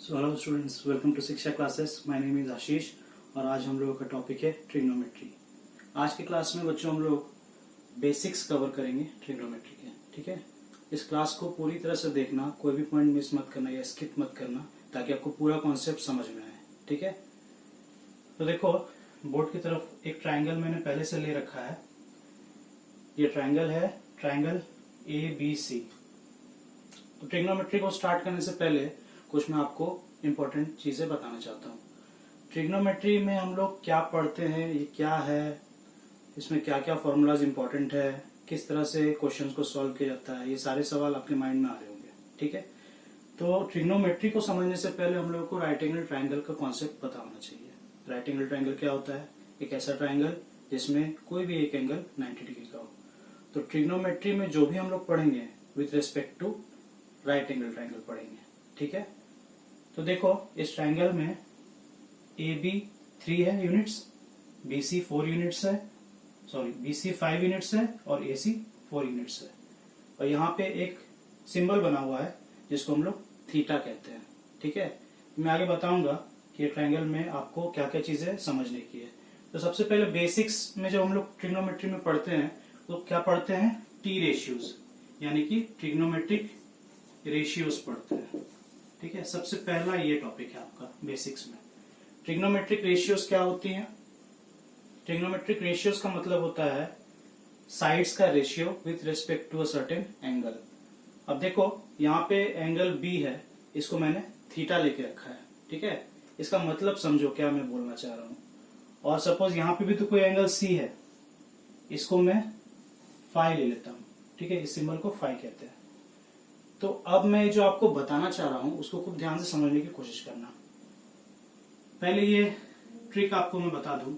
So hello students, welcome to Shiksha classes. My name is Ashish और आज हम लोगों का टॉपिक है ट्रिग्नोमेट्री। आज की क्लास में बच्चों हम लोग बेसिक्स कवर करेंगे ट्रिग्नोमेट्री के। ठीक है, इस क्लास को पूरी तरह से देखना, कोई भी पॉइंट मिस मत करना या स्किप मत करना, ताकि आपको पूरा कॉन्सेप्ट समझ में आए। ठीक है, तो देखो बोर्ड की तरफ एक ट्राइंगल मैंने पहले से ले रखा है। ये ट्राइंगल है, ट्राइंगल ABC। तो ट्रिग्नोमेट्री को स्टार्ट करने से पहले कुछ मैं आपको इम्पोर्टेंट चीजें बताना चाहता हूँ। ट्रिग्नोमेट्री में हम लोग क्या पढ़ते हैं, ये क्या है, इसमें क्या क्या फॉर्मूलाज इम्पोर्टेंट है, किस तरह से क्वेश्चंस को सॉल्व किया जाता है, ये सारे सवाल आपके माइंड में आ रहे होंगे। ठीक है, तो ट्रिग्नोमेट्री को समझने से पहले हम लोग को राइट एंगल ट्राइंगल का कॉन्सेप्ट पता होना चाहिए। राइट एंगल ट्राइंगल क्या होता है? एक ऐसा ट्राइंगल जिसमें कोई भी एक एंगल 90 डिग्री का हो। तो ट्रिग्नोमेट्री में जो भी हम लोग पढ़ेंगे with respect to right angle triangle पढ़ेंगे। ठीक है, तो देखो इस ट्राइंगल में AB 3 है यूनिट्स, BC 4 यूनिट्स है, BC 5 यूनिट्स है और AC 4 यूनिट्स है। और यहाँ पे एक सिंबल बना हुआ है जिसको हम लोग थीटा कहते हैं। ठीक है, मैं आगे बताऊंगा कि ट्राइंगल में आपको क्या क्या चीजें समझने की है। तो सबसे पहले बेसिक्स में जब हम लोग ट्रिग्नोमेट्री में पढ़ते हैं तो क्या पढ़ते हैं? टी रेशियोज, यानी कि ट्रिग्नोमेट्रिक रेशियोज पढ़ते हैं। ठीक है, सबसे पहला ये टॉपिक है आपका बेसिक्स में। ट्रिग्नोमेट्रिक रेशियोज क्या होती हैं? ट्रिग्नोमेट्रिक रेशियोज का मतलब होता है साइड्स का ratio with respect to a certain angle. अब देखो यहाँ पे एंगल B है, इसको मैंने थीटा लेके रखा है। ठीक है, इसका मतलब समझो क्या मैं बोलना चाह रहा हूं। और सपोज यहाँ पे भी तो कोई एंगल C है, इसको मैं फाई ले लेता हूं। ठीक है, इस सिंबल को फाई कहते हैं। तो अब मैं जो आपको बताना चाह रहा हूं उसको खूब ध्यान से समझने की कोशिश करना। पहले ये ट्रिक आपको मैं बता दूं।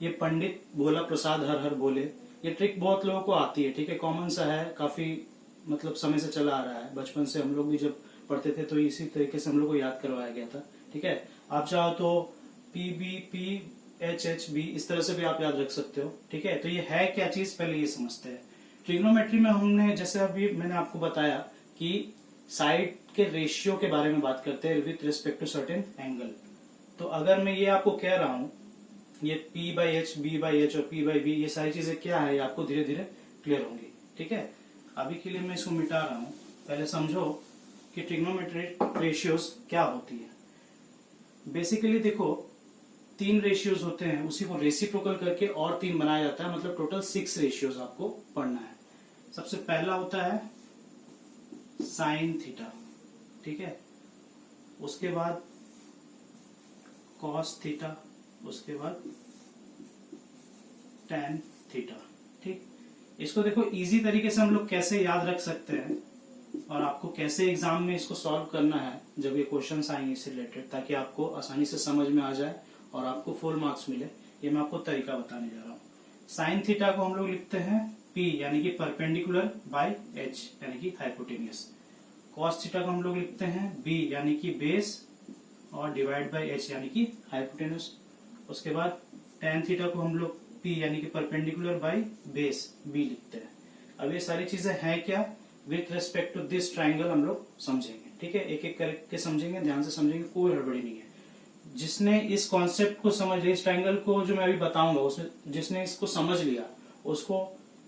ये पंडित भोला प्रसाद हर हर बोले, ये ट्रिक बहुत लोगों को आती है। ठीक है, कॉमन सा है, काफी मतलब समय से चला आ रहा है। बचपन से हम लोग भी जब पढ़ते थे तो इसी तरीके से हम लोग को याद करवाया गया था। ठीक है, आप चाहो तो PB HHB इस तरह से भी आप याद रख सकते हो। ठीक है, तो ये है क्या चीज, पहले ये समझते हैं। ट्रिग्नोमेट्री में हमने जैसे अभी मैंने आपको बताया कि साइड के रेशियो के बारे में बात करते हैं with respect to certain angle. तो अगर मैं ये आपको कह रहा हूं, ये P/H, B/H और P/B, ये सारी चीजें क्या है, ये आपको धीरे धीरे क्लियर होंगी। ठीक है, अभी के लिए मैं इसको मिटा रहा हूं। पहले समझो कि ट्रिग्नोमेट्रिक रेशियोज क्या होती है। बेसिकली देखो 3 रेशियोज होते हैं, उसी को रेसिप्रोकल करके और 3 बनाया जाता है, मतलब टोटल 6 रेशियोज आपको पढ़ना है। सबसे पहला होता है साइन थीटा। ठीक है, उसके बाद कॉस थीटा, उसके बाद टेन थीटा। ठीक, इसको देखो इजी तरीके से हम लोग कैसे याद रख सकते हैं और आपको कैसे एग्जाम में इसको सॉल्व करना है जब ये क्वेश्चंस आएंगे इससे रिलेटेड, ताकि आपको आसानी से समझ में आ जाए और आपको फुल मार्क्स मिले। ये मैं आपको तरीका बताने जा रहा हूँ। साइन थीटा को हम लोग लिखते हैं P यानी कि परपेंडिकुलर बाय H यानी कि हाइपोटेनियस। कॉस थीटा को हम लोग लिखते हैं B यानी कि बेस और डिवाइड बाय H यानी कि हाइपोटेनियस। उसके बाद टेन थीटा को हम लोग P यानी कि परपेंडिकुलर बाय बेस B लिखते हैं। अब ये सारी चीजें हैं क्या, with respect to this triangle हम लोग समझेंगे। ठीक है, एक एक करके समझेंगे, ध्यान से समझेंगे, कोई हड़बड़ी नहीं है। जिसने इस कॉन्सेप्ट को समझ लिया, इस ट्राइंगल को जो मैं अभी बताऊंगा उसमें जिसने इसको समझ लिया, उसको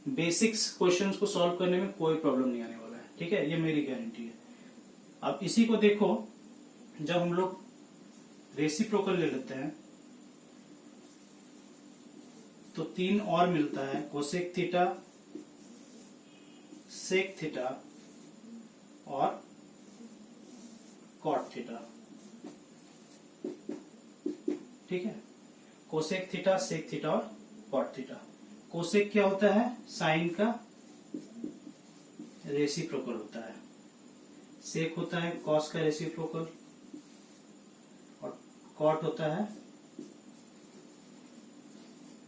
बेसिक्स क्वेश्चंस को सॉल्व करने में कोई प्रॉब्लम नहीं आने वाला है। ठीक है, ये मेरी गारंटी है। अब इसी को देखो, जब हम लोग रेसिप्रोकल ले लेते हैं तो 3 और मिलता है, कोसेक थीटा, सेक थीटा और कॉट थीटा। ठीक है, कोसेक थीटा, सेक थीटा और कॉट थीटा। कोसेक क्या होता है? साइन का रेसिप्रोकल होता है। सेक होता है कॉस का रेसिप्रोकल और कॉट होता है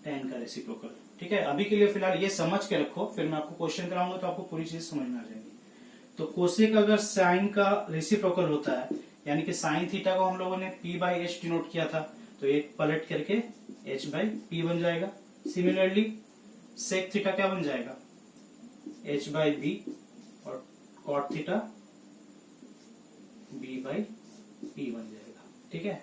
टेन का रेसिप्रोकल। ठीक है, अभी के लिए फिलहाल ये समझ के रखो, फिर मैं आपको क्वेश्चन कराऊंगा तो आपको पूरी चीज समझ में आ जाएगी। तो कोसेक अगर साइन का रेसिप्रोकल होता है, यानी कि साइन थीटा को हम लोगों ने P/H डिनोट किया था, तो एक पलट करके H/P बन जाएगा। सिमिलरली सेक थीटा क्या बन जाएगा? h बाई बी और cot theta b by p बन जाएगा। ठीक है,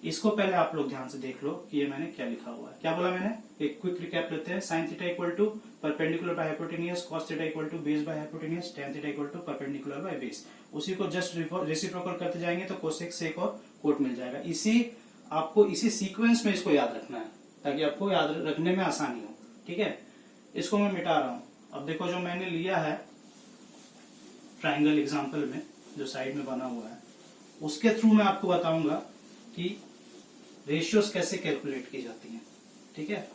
इसको पहले आप लोग ध्यान से देख लो कि ये मैंने क्या लिखा हुआ है। क्या बोला मैंने, एक क्विक रिकैप लेते हैं। Sine theta equal to perpendicular by hypotenuse, cos theta equal to base by hypotenuse, tan theta equal to perpendicular by base. उसी को जस्ट रेसिप्रोकल करते जाएंगे तो कोसेक सेक और कोट मिल जाएगा। आपको इसी सीक्वेंस में इसको याद रखना है ताकि आपको याद रखने में आसानी हो। ठीक है, इसको मैं मिटा रहा हूं। अब देखो जो मैंने लिया है ट्राइंगल एग्जाम्पल में, जो साइड में बना हुआ है, उसके थ्रू मैं आपको बताऊंगा कि रेशियोज कैसे कैलकुलेट की जाती हैं। ठीक है,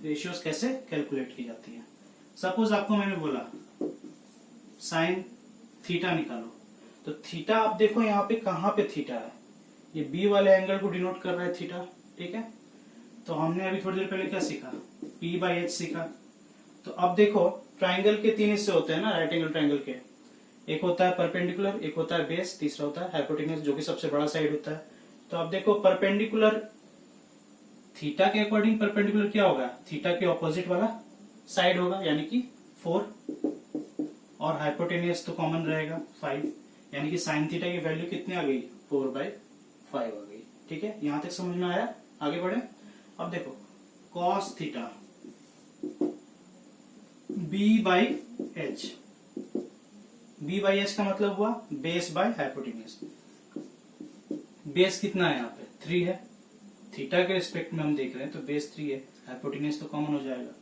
रेशियोज कैसे कैलकुलेट की जाती हैं। सपोज आपको मैंने बोला साइन थीटा निकालो, तो थीटा आप देखो यहाँ पे कहां पे थीटा है, ये बी वाले एंगल को डिनोट कर रहा है थीटा। ठीक है, तो हमने अभी थोड़ी देर पहले क्या सीखा, P बाई एच सीखा। तो अब देखो ट्राइंगल के तीन हिस्से होते हैं ना, राइट एंगल ट्राइंगल के, एक होता है परपेंडिकुलर, एक होता है बेस, तीसरा होता है हाइपोटेन्यूज जो कि सबसे बड़ा साइड होता है। तो अब देखो परपेंडिकुलर थीटा के अकॉर्डिंग परपेंडिकुलर क्या होगा, थीटा के ऑपोजिट वाला साइड होगा यानी कि 4, और हाइपोटेन्यूज तो कॉमन रहेगा 5, यानी कि साइन थीटा की वैल्यू कितनी आ गई, 4/5 आ गई। ठीक है, यहां तक समझ में आया, आगे बढ़े। अब देखो cos theta b by H, b by H का मतलब हुआ बेस बाय हाइपोटेन्यूज। बेस कितना है यहाँ पे, 3 है, थीटा के रिस्पेक्ट में हम देख रहे हैं तो बेस 3 है, हाइपोटेन्यूज तो कॉमन हो जाएगा।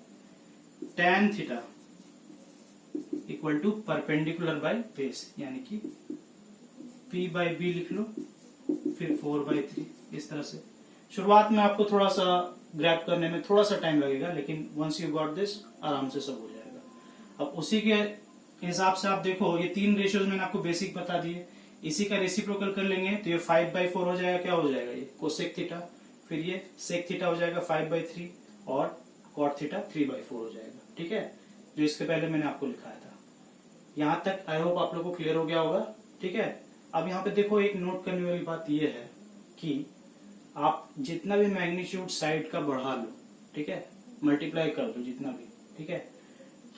tan theta equal to perpendicular by base, यानी कि p बाई बी लिख लो, फिर 4/3, इस तरह से। शुरुआत में आपको थोड़ा सा ग्रैब करने में थोड़ा सा टाइम लगेगा, लेकिन वंस यू गॉट दिस आराम से सब हो जाएगा। अब उसी के हिसाब से आप देखो, ये 3 रेशियोज मैंने आपको बेसिक बता दिए, इसी का रेसिप्रोकल कर लेंगे तो ये 5/4 हो जाएगा। क्या हो जाएगा, ये कोसेक थीटा, फिर ये सेक थीटा हो जाएगा 5/3, और कॉट थीटा 3/4 हो जाएगा। ठीक है, जो इसके पहले मैंने आपको लिखाया था। यहां तक आई होप आप लोगों को क्लियर हो गया होगा। ठीक है, अब यहाँ पे देखो एक नोट करने वाली बात यह है कि आप जितना भी मैग्नीट्यूड साइड का बढ़ा लो, ठीक है, मल्टीप्लाई कर दो जितना भी, ठीक है,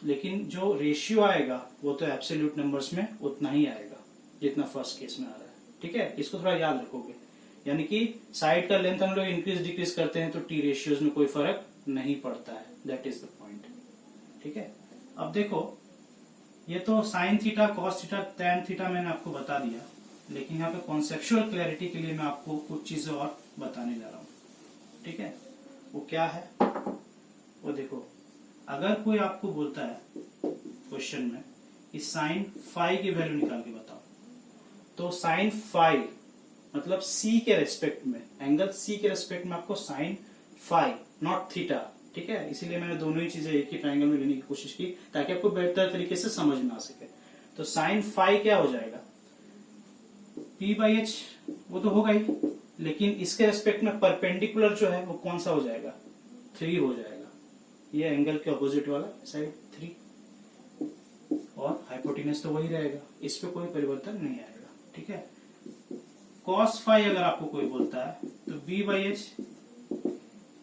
लेकिन जो रेशियो आएगा वो तो एब्सोल्यूट नंबर्स में उतना ही आएगा जितना फर्स्ट केस में आ रहा है। ठीक है, इसको थोड़ा याद रखोगे, यानी कि साइड का लेंथ हम लोग इंक्रीज डिक्रीज करते हैं तो टी रेशियोज में कोई फर्क नहीं पड़ता है, दैट इज द पॉइंट। ठीक है, अब देखो ये तो sine theta, cos theta, tan theta मैंने आपको बता दिया, लेकिन यहाँ पे कॉन्सेप्चुअल क्लैरिटी के लिए मैं आपको कुछ चीजें और बताने जा रहा हूँ। ठीक है, वो क्या है, वो देखो, अगर कोई आपको बोलता है क्वेश्चन में कि साइन फाई की वैल्यू निकाल के बताओ, तो साइन फाई मतलब सी के रेस्पेक्ट में, एंगल सी के रेस्पेक्ट में आपको साइन फाई, नॉट थीटा। ठीक है, इसीलिए मैंने दोनों ही चीजें एक ही ट्राइंगल में लेने की कोशिश की ताकि आपको बेहतर तरीके से समझ में आ सके। तो साइन फाई क्या हो जाएगा, p/h वो तो होगा ही, लेकिन इसके रेस्पेक्ट में परपेंडिकुलर जो है वो कौन सा हो जाएगा, 3 हो जाएगा। ये एंगल के ऑपोजिट वाला साइड 3, और हाइपोटेन्यूज तो वही रहेगा, इस पे कोई परिवर्तन नहीं आएगा। ठीक है, cos फाई अगर आपको कोई बोलता है तो b/h,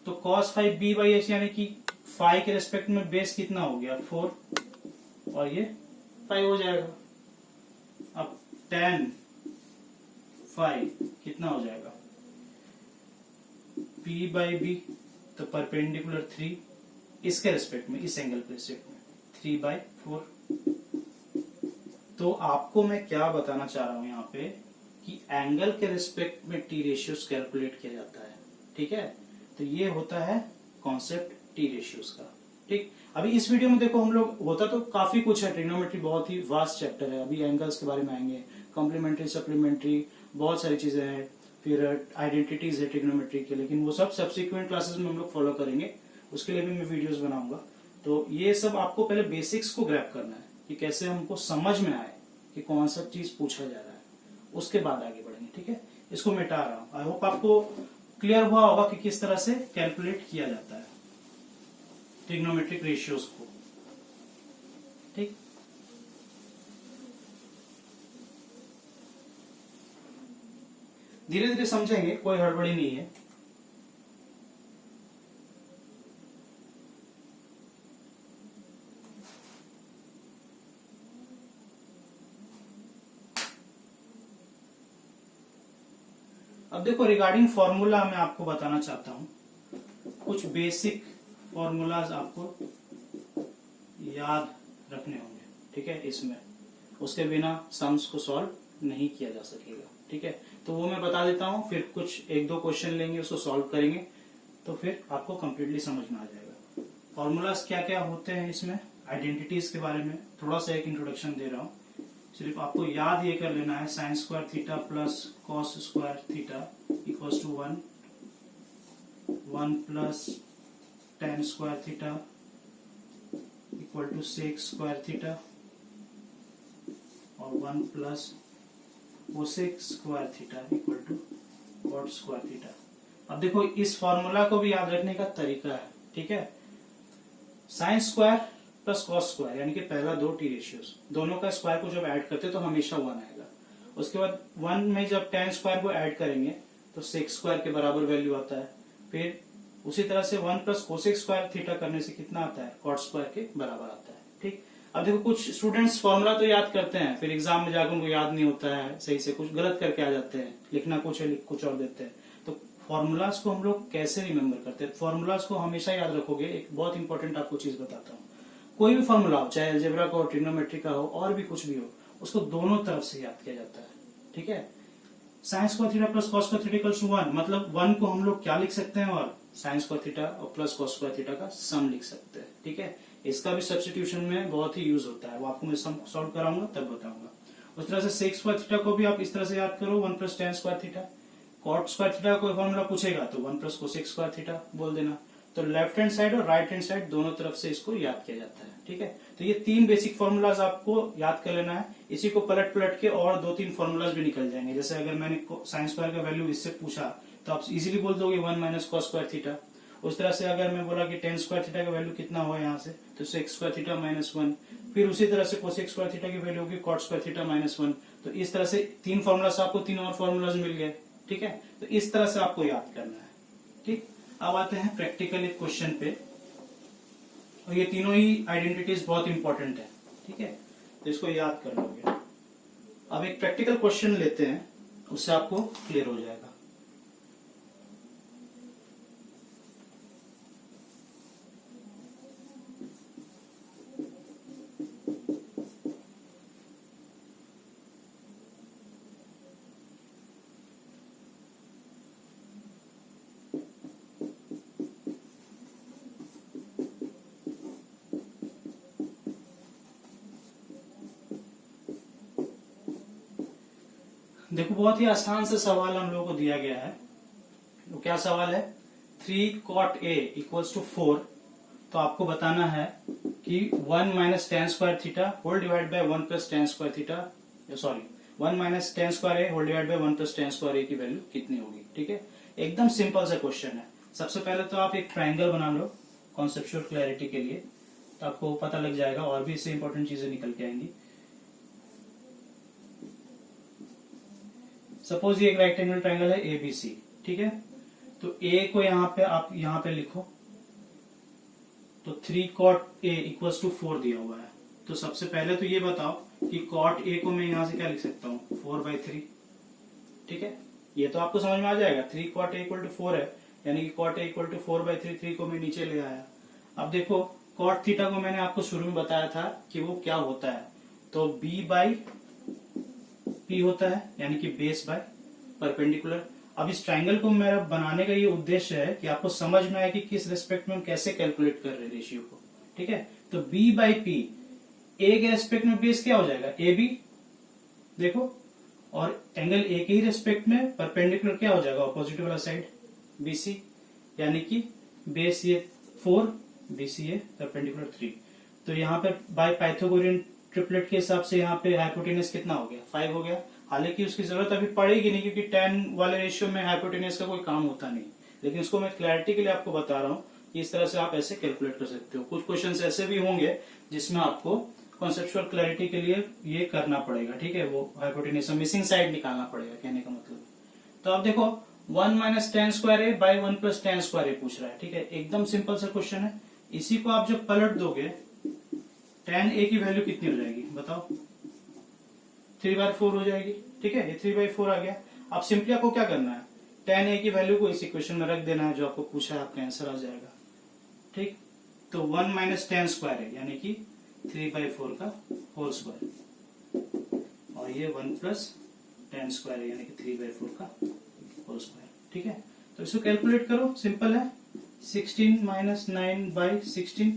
तो cos फाई b/h यानी कि फाई के रेस्पेक्ट में बेस कितना हो गया 4, और ये 5 हो जाएगा। अब tan फाई कितना हो जाएगा, p/b, तो परपेंडिकुलर 3, इसके रेस्पेक्ट में, इस एंगल के रेस्पेक्ट में 3/4। तो आपको मैं क्या बताना चाह रहा हूं यहाँ पे कि एंगल के रिस्पेक्ट में टी रेशियोज कैलकुलेट किया जाता है। ठीक है, तो ये होता है कॉन्सेप्ट टी रेशियोज का। ठीक, अभी इस वीडियो में देखो हम लोग, होता तो काफी कुछ है, ट्रिग्नोमेट्री बहुत ही वास्ट चैप्टर है, अभी एंगल्स के बारे में आएंगे, कॉम्प्लीमेंट्री, सप्लीमेंट्री, बहुत सारी चीजें हैं, फिर आइडेंटिटीज है ट्रिग्नोमेट्री के, लेकिन वो सब सब्सिक्वेंट क्लासेस में हम लोग फॉलो करेंगे, उसके लिए भी मैं वीडियोस बनाऊंगा। तो ये सब आपको पहले बेसिक्स को ग्रैब करना है कि कैसे हमको समझ में आए कि कौन सा चीज पूछा जा रहा है, उसके बाद आगे बढ़ेंगे। ठीक है, इसको मिटा रहा हूं, आई होप आपको क्लियर हुआ होगा कि किस तरह से कैलकुलेट किया जाता है ट्रिग्नोमेट्रिक रेशियोज को। ठीक, धीरे धीरे समझेंगे, कोई हड़बड़ी नहीं है। अब देखो रिगार्डिंग फॉर्मूला मैं आपको बताना चाहता हूं, कुछ बेसिक फॉर्मूलाज आपको याद रखने होंगे, ठीक है। इसमें उसके बिना सम्स को सॉल्व नहीं किया जा सकेगा, ठीक है। तो वो मैं बता देता हूं, फिर कुछ एक दो क्वेश्चन लेंगे, उसको सॉल्व करेंगे, तो फिर आपको कंप्लीटली समझ में आ जाएगा। फॉर्मूलाज क्या क्या होते हैं इसमें, आइडेंटिटीज के बारे में थोड़ा सा एक इंट्रोडक्शन दे रहा हूँ। सिर्फ आपको याद ये कर लेना है, sine square theta plus cos square theta equals to 1 plus tan square theta equal to sec square theta और 1 plus cosec square theta equal to cot square theta. अब देखो इस फॉर्मूला को भी याद रखने का तरीका है, ठीक है। Sine square plus cos square यानी कि पहला दो टी रेशियोज, दोनों का स्क्वायर को जब ऐड करते तो हमेशा 1 आएगा। उसके बाद 1 में जब टेन स्क्वायर को ऐड करेंगे तो सेक स्क्वायर के बराबर वैल्यू आता है। फिर उसी तरह से 1 प्लस कोसेक स्क्वायर थीटा करने से कितना आता है, कॉट स्क्वायर के बराबर आता है, ठीक। अब देखो कुछ स्टूडेंट्स फॉर्मूला तो याद करते हैं, फिर एग्जाम में जाकर उनको याद नहीं होता है सही से, कुछ गलत करके आ जाते हैं, लिखना कुछ है लिख कुछ और देते हैं। तो फॉर्मूलाज को हम लोग कैसे रिमेम्बर करते हैं, फॉर्मूलाज को हमेशा याद रखोगे। एक बहुत इंपॉर्टेंट आपको चीज बताता हूँ, कोई भी फॉर्मूला हो, चाहे अलजेब्रा का हो, ट्रिग्नोमेट्री का हो, और भी कुछ भी हो, उसको दोनों तरफ से याद किया जाता है, ठीक है। Sine square theta plus cos square theta equals to 1, मतलब 1 को हम लोग क्या लिख सकते हैं, और साइन स्क्वायर थीटा और प्लस कॉस स्क्वायर थीटा का सम लिख सकते हैं, ठीक है। इसका भी सब्स्टिट्यूशन में बहुत ही यूज होता है, वो आपको मैं सम सॉल्व कराऊंगा तब बताऊंगा। उस तरह से सेक स्क्वायर थीटा को भी आप इस तरह से याद करो, 1 plus tan square theta. Cot square theta कोई फॉर्मूला पूछेगा तो 1 प्लस कोसेक स्क्वायर थीटा बोल देना। तो लेफ्ट हैंड साइड और राइट हैंड साइड दोनों तरफ से इसको याद किया जाता है, ठीक है। तो ये 3 बेसिक फॉर्मूलाज आपको याद कर लेना है। इसी को पलट पलट के और 2-3 फॉर्मूलाज भी निकल जाएंगे। जैसे अगर मैंने साइन स्क्वायर का वैल्यू इससे पूछा तो आप इजीली बोल दोगे 1 माइनस कॉस स्क्वायर थीटा। उस तरह से अगर मैं बोला कि टेन स्क्वायर थीटा का वैल्यू कितना हो यहाँ से, तो सेक स्क्वायर थीटा माइनस 1। फिर उसी तरह से कोसेक स्क्वायर थीटा की वैल्यू होगी कॉट स्क्वायर थीटा माइनस 1। तो इस तरह से 3 फॉर्मूलाज आपको 3 और फॉर्मूलाज मिल गए, ठीक है। तो इस तरह से आपको याद करना है, ठीक। अब आते हैं प्रैक्टिकल एक क्वेश्चन पे, और ये तीनों ही आइडेंटिटीज बहुत इंपॉर्टेंट है, ठीक है। तो इसको याद कर लोगे। अब एक प्रैक्टिकल क्वेश्चन लेते हैं, उससे आपको क्लियर हो जाएगा। देखो बहुत ही आसान से सवाल हम लोगों को दिया गया है। तो क्या सवाल है, 3 cot a इक्वल्स टू 4। तो आपको बताना है कि 1 minus tan square theta whole divide by 1 plus tan square theta, sorry 1 minus tan square A whole divide by 1 plus tan square A की वैल्यू कितनी होगी, ठीक है। एकदम सिंपल सा क्वेश्चन है। सबसे पहले तो आप एक ट्राइंगल बना लो कॉन्सेप्चुअल क्लैरिटी के लिए, तो आपको पता लग जाएगा, और भी इससे इंपॉर्टेंट चीजें निकल के आएंगी। सपोज ये एक रेक्टेंगल ट्राइंगल है ABC, ठीक है। तो A को यहाँ पे आप यहाँ पे लिखो, तो 3 cot A इक्वल्स टू 4 दिया हुआ है। तो सबसे पहले तो ये बताओ कि cot A को मैं यहाँ से क्या लिख सकता हूँ, 4/3, ठीक है। ये तो आपको समझ में आ जाएगा, 3 cot A इक्वल टू 4 है, यानी कि cot A इक्वल टू 4/3, 3 को मैं नीचे ले आया। अब देखो cot थीटा को मैंने आपको शुरू में बताया था कि वो क्या होता है, तो B/P होता है, यानी कि बेस बाय परपेंडिकुलर। अब इस ट्राइंगल को मेरा बनाने का ये उद्देश्य है कि आपको समझ में आए कि किस रेस्पेक्ट में हम कैसे कैलकुलेट कर रहे हैं रेशियो को, ठीक है। तो B/P, A के रेस्पेक्ट में बेस क्या हो जाएगा, AB, देखो, और एंगल A के ही रेस्पेक्ट में परपेंडिकुलर क्या हो जाएगा, ऑपोजिट वाला साइड BC, यानी कि बेस ये 4, BC ये परपेंडिकुलर 3। तो यहाँ पे बाय पाइथागोरियन ट्रिपलेट के हिसाब से यहाँ पे हाइपोटेनस कितना हो गया, 5 हो गया। हालांकि उसकी जरूरत अभी पड़ेगी नहीं, क्योंकि 10 वाले रेशियो में हाइपोटेनस का कोई काम होता नहीं, लेकिन इसको मैं क्लैरिटी के लिए आपको बता रहा हूँ कि इस तरह से आप ऐसे कैलकुलेट कर सकते हो। कुछ क्वेश्चंस ऐसे भी होंगे जिसमें आपको कॉन्सेप्चुअल क्लैरिटी के लिए ये करना पड़ेगा, ठीक है, वो हाइपोटेनस मिसिंग साइड निकालना पड़ेगा, कहने का मतलब। तो अब देखो 1 minus tan square A by 1 plus tan square A पूछ रहा है, ठीक है। एकदम सिंपल सा क्वेश्चन है। इसी को आप जब पलट दोगे, tan a की वैल्यू कितनी हो जाएगी बताओ, 3/4 हो जाएगी, ठीक है। ये 3/4 आ गया। अब सिंपली आपको क्या करना है, tan a की वैल्यू को इस इक्वेशन में रख देना है जो आपको पूछा है, आपका आंसर आ जाएगा। ठीक, तो 1 माइनस tan स्क्वायर है यानी कि 3/4 का होल स्क्वायर, और ये 1 प्लस tan स्क्वायर है यानी कि 3/4 का होल स्क्वायर। ठीक है, तो इसको कैलकुलेट करो, सिंपल है। 16 माइनस 9/16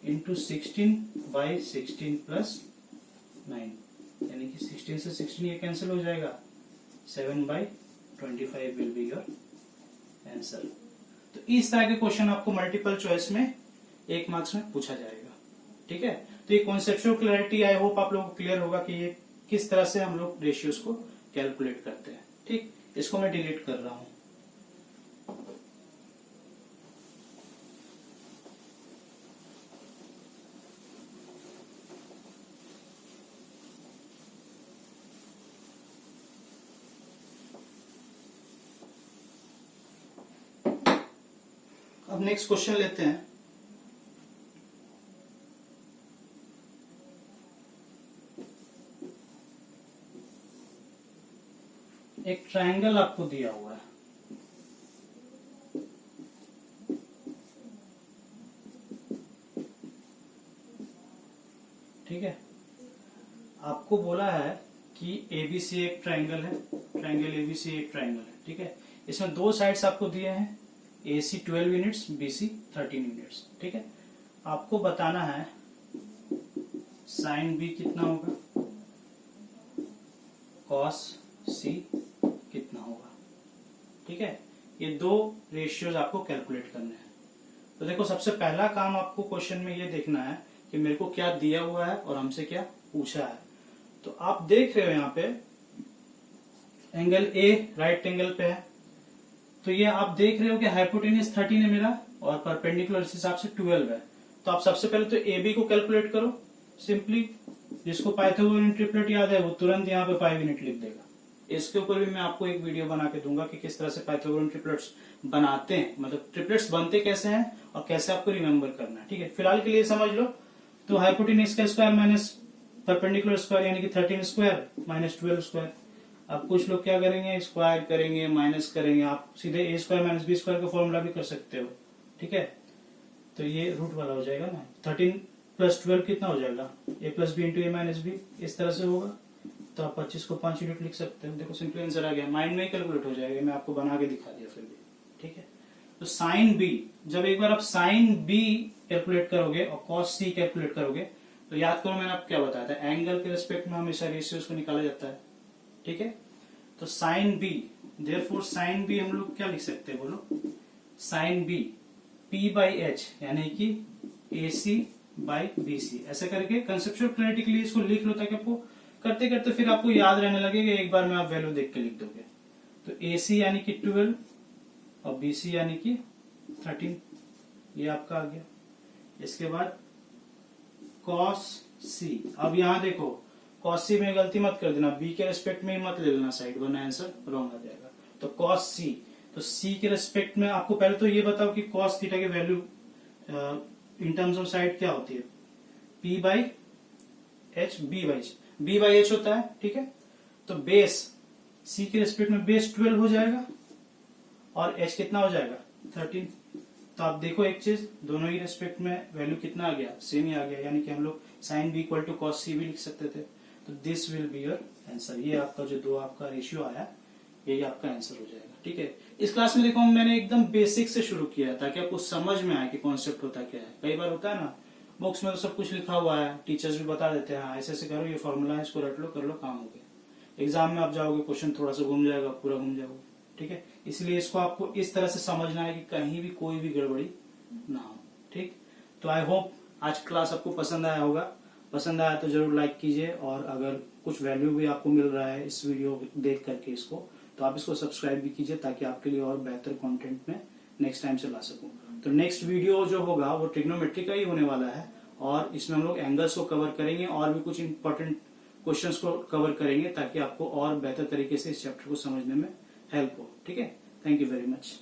इंटू 16/16 प्लस 9 यानी कि 16 से 16 ये कैंसिल हो जाएगा, 7/25 विल बी योर आंसर। तो इस तरह के क्वेश्चन आपको मल्टीपल चॉइस में 1 मार्क्स में पूछा जाएगा। ठीक है, तो ये कॉन्सेप्चुअल क्लैरिटी आई होप आप लोगों को क्लियर होगा कि ये किस तरह से हम लोग रेशियोज को कैलकुलेट करते हैं। ठीक, इसको मैं डिलीट कर रहा हूं। अब नेक्स्ट क्वेश्चन लेते हैं। एक ट्रायंगल आपको दिया हुआ है, ठीक है। आपको बोला है कि एबीसी एक ट्रायंगल है, ट्रायंगल एबीसी एक ट्रायंगल है। ठीक है, इसमें दो साइड्स आपको दिए हैं, AC 12 यूनिट्स, BC 13 यूनिट्स। ठीक है, आपको बताना है साइन B कितना होगा, कॉस C कितना होगा। ठीक है, ये दो रेशियोज आपको कैलकुलेट करने हैं। तो देखो, सबसे पहला काम आपको क्वेश्चन में ये देखना है कि मेरे को क्या दिया हुआ है और हमसे क्या पूछा है। तो आप देख रहे हो यहाँ पे एंगल A राइट एंगल पे है, तो ये आप देख रहे हो कि हाइपोटेन्यूज 13 है मेरा और परपेंडिकुलर इस हिसाब से 12 है। तो आप सबसे पहले तो AB को कैलकुलेट करो सिंपली। जिसको पाइथागोरियन ट्रिपलेट याद है वो तुरंत यहाँ पे 5 यूनिट लिख देगा। इसके ऊपर भी मैं आपको एक वीडियो बना के दूंगा कि किस तरह से पाइथागोरियन ट्रिपलेट्स बनाते हैं, मतलब ट्रिपलेट्स बनते कैसे हैं और कैसे आपको रिमेम्बर करना है। ठीक है, फिलहाल के लिए समझ लो। तो हाइपोटेन्यूज का स्क्वायर माइनस परपेंडिकुलर स्क्वायर यानी कि 13 स्क्वायर माइनस 12 स्क्वायर। अब कुछ लोग क्या करेंगे, स्क्वायर करेंगे, माइनस करेंगे। आप सीधे a square minus b square का फॉर्मूला भी कर सकते हो। ठीक है, तो ये रूट वाला हो जाएगा ना, 13 प्लस 12 कितना हो जाएगा, a plus B into A minus B, इस तरह से होगा। तो आप 25 को 5 यूनिट लिख सकते हो। देखो सिंपल आंसर आ गया, माइंड में कैलकुलेट हो जाएगा। मैं आपको बना के दिखा दिया फिर भी। ठीक है, तो साइन b, जब एक बार आप साइन b कैलकुलेट करोगे और कॉस c कैलकुलेट करोगे तो याद करो मैंने आपको क्या बताया था, एंगल के रिस्पेक्ट में हमेशा रेशियोज को निकाला जाता है। ठीक है, तो sine b, therefore sine b हम लोग क्या लिख सकते हैं बोलो, साइन b p/h यानी कि AC/BC। ऐसे करके कंसेप्चुअल क्लैरिटी के लिए इसको लिख लो ताकि आपको करते करते फिर आपको याद रहने लगेगा, एक बार में आप वैल्यू देख के लिख दोगे। तो AC यानी कि 12 और BC यानी कि 13, ये आपका आ गया। इसके बाद cos C, अब यहां देखो cos C में गलती मत कर देना, B के रेस्पेक्ट में ही मत ले लेना साइड, वरना आंसर रॉन्ग आ जाएगा। तो cos C, तो C के रेस्पेक्ट में आपको पहले तो ये बताओ कि cos थीटा की value in terms of side क्या होती है, P/H, B/H होता है। ठीक है, तो बेस C के रेस्पेक्ट में बेस 12 हो जाएगा और H कितना हो जाएगा 13। तो आप देखो एक चीज, दोनों ही रेस्पेक्ट में वैल्यू कितना आ गया, सेम ही आ गया, यानी कि हम लोग sine B equal to cos C भी लिख सकते थे। तो this will be your answer. ये आपका जो दो आपका रेशियो आया, यही आपका आंसर हो जाएगा। ठीक है, इस क्लास में देखो मैंने एकदम बेसिक से शुरू किया ताकि आपको समझ में आए कि कॉन्सेप्ट होता क्या है। कई बार होता है ना, बुक्स में तो सब कुछ लिखा हुआ है, टीचर्स भी बता देते हैं ऐसे ऐसे करो, ये फॉर्मूला है, इसको रट लो, कर लो, काम हो गया। एग्जाम में आप जाओगे, क्वेश्चन थोड़ा सा घूम जाएगा, पूरा घूम जाओगे। ठीक है, इसलिए इसको आपको इस तरह से समझना है कि कहीं भी कोई भी गड़बड़ी ना हो। ठीक, तो आई होप आज क्लास आपको पसंद आया होगा। पसंद आया तो जरूर लाइक कीजिए, और अगर कुछ वैल्यू भी आपको मिल रहा है इस वीडियो देख करके इसको, तो आप इसको सब्सक्राइब भी कीजिए ताकि आपके लिए और बेहतर कंटेंट में नेक्स्ट टाइम से ला सकूं। तो नेक्स्ट वीडियो जो होगा वो ट्रिग्नोमेट्री का ही होने वाला है, और इसमें हम लोग एंगल्स को कवर करेंगे और भी कुछ इंपॉर्टेंट क्वेश्चंस को कवर करेंगे ताकि आपको और बेहतर तरीके से इस चैप्टर को समझने में हेल्प हो। ठीक है, थैंक यू वेरी मच।